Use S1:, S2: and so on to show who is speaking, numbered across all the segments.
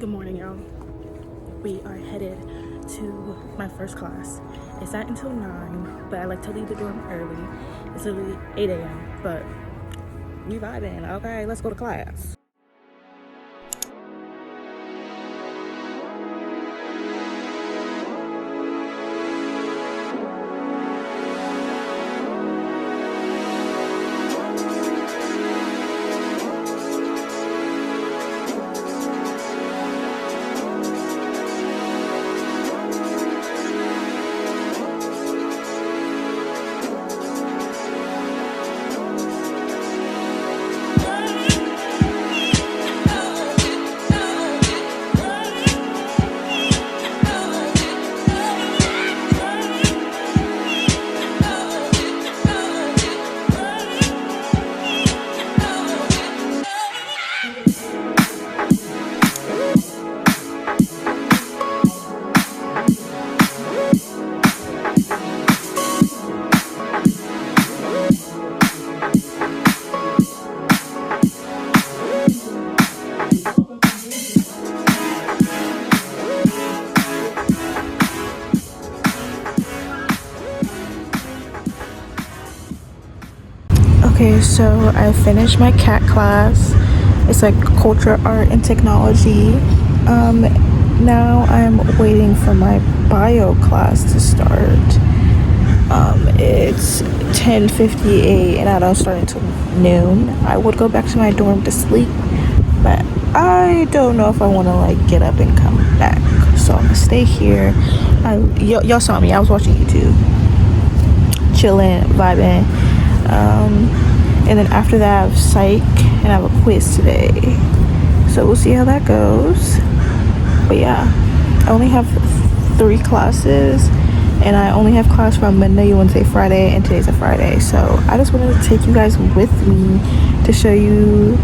S1: Good morning, y'all. We are headed to my first class. It's not until 9, but I like to leave the dorm early. It's literally 8 a.m., but we vibing. Okay, let's go to class. Okay, so I finished my CAT class. It's like culture, art, and technology. Now I'm waiting for my bio class to start. It's 10:58 and I don't start until noon. I would go back to my dorm to sleep, but I don't know if I want to like get up and come back. So I'm gonna stay here. Y'all saw me. I was watching YouTube, chilling, vibing. And then after that I have psych and I have a quiz today, so we'll see how that goes. But yeah, I only have 3 classes and I only have class from Monday, Wednesday, Friday, and today's a Friday. So I just wanted to take you guys with me to show you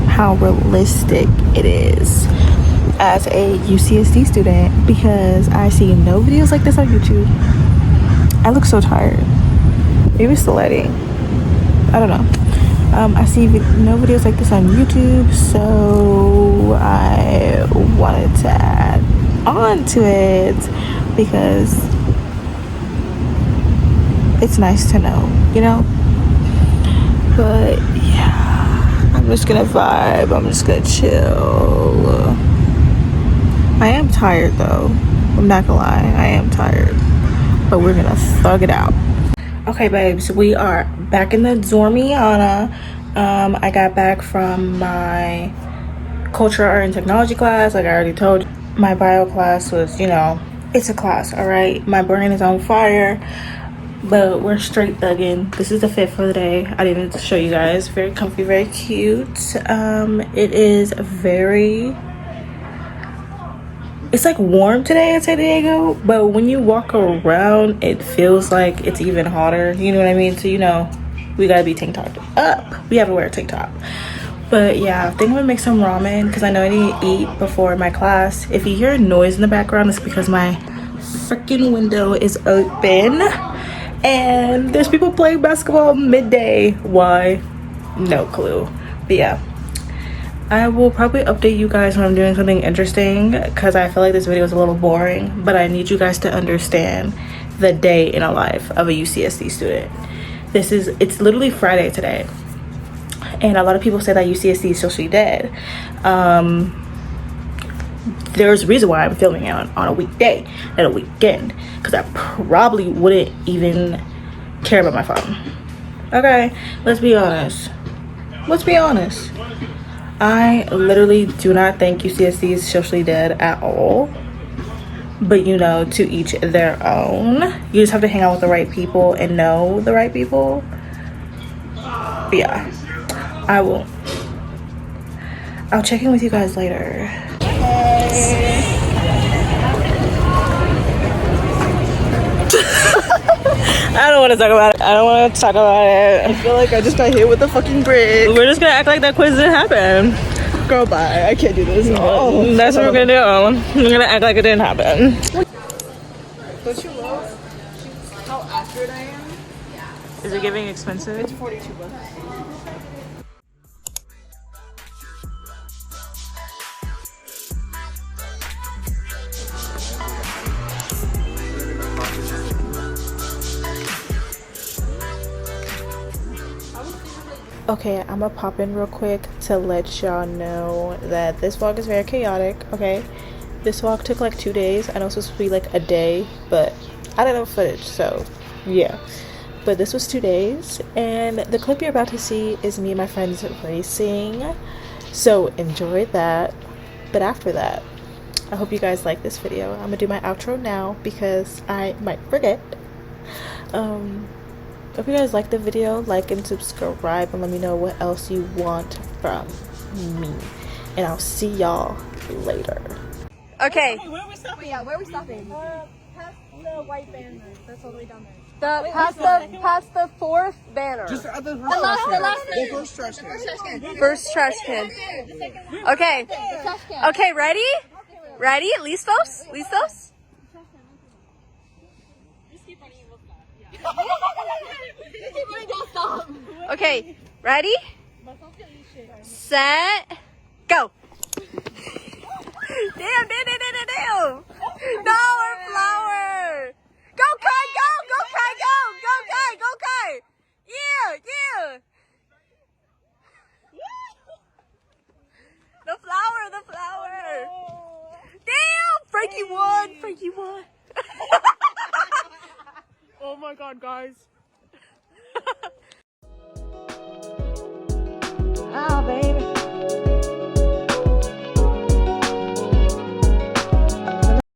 S1: how realistic it is as a UCSD student, because I see no videos like this on YouTube. I look so tired. Maybe it's the lighting, I don't know. I see no videos like this on YouTube, so I wanted to add on to it because it's nice to know, you know? But yeah, I'm just gonna vibe, I'm just gonna chill. I am tired though, I'm not gonna lie, I am tired, but we're gonna thug it out. Okay, babes, we are back in the dormiana. I got back from my culture, art, and technology class. Like I already told you, my bio class was, you know, it's a class, all right? My brain is on fire, but we're straight thugging. This is the fit for the day. I didn't show you guys. Very comfy, very cute. It is very... It's like warm today in San Diego, but when you walk around it feels like it's even hotter, you know what I mean? So you know we gotta be tank topped up, we have to wear a tank top. But yeah, I think I'm gonna make some ramen because I know I need to eat before my class. If you hear a noise in the background, it's because my freaking window is open and there's people playing basketball midday. Why? No clue. But yeah, I will probably update you guys when I'm doing something interesting, because I feel like this video is a little boring, but I need you guys to understand the day in a life of a UCSD student. It's literally Friday today, and a lot of people say that UCSD is socially dead. There's a reason why I'm filming it on a weekday and a weekend, because I probably wouldn't even care about my phone. Okay, let's be honest. I literally do not think UCSD is socially dead at all. But you know, to each their own. You just have to hang out with the right people and know the right people. But yeah, I'll check in with you guys later. Hey. I don't want to talk about it. I feel like I just got hit with a fucking brick. We're just gonna act like that quiz didn't happen. Girl, bye. I can't do this. Oh, that's what we're gonna do. We're gonna act like it didn't happen. Don't you love how accurate I am? Is it giving expensive? It's $42. Okay, I'm gonna pop in real quick to let y'all know that this vlog is very chaotic, okay? This vlog took like 2 days. I know it's supposed to be like a day, but I didn't have footage, so yeah. But this was 2 days, and the clip you're about to see is me and my friends racing. So enjoy that. But after that, I hope you guys like this video. I'm gonna do my outro now because I might forget. If you guys like the video, like and subscribe, and let me know what else you want from me. And I'll see y'all later.
S2: Okay.
S3: Wait, where are we stopping?
S2: Wait, yeah, where are we stopping?
S3: Past the white banner. That's all the way down there.
S2: Past the fourth banner.
S4: Just at the first trash can.
S2: First trash can. Okay. Okay, ready? Ready? Listos? Listos? Okay, ready? Set, go. Damn. No, our flower. Go, Kai, go. Go, Kai, go. Go, Kai, go, Kai. Yeah. The flower. Damn, Frankie won.
S4: Oh my god, guys.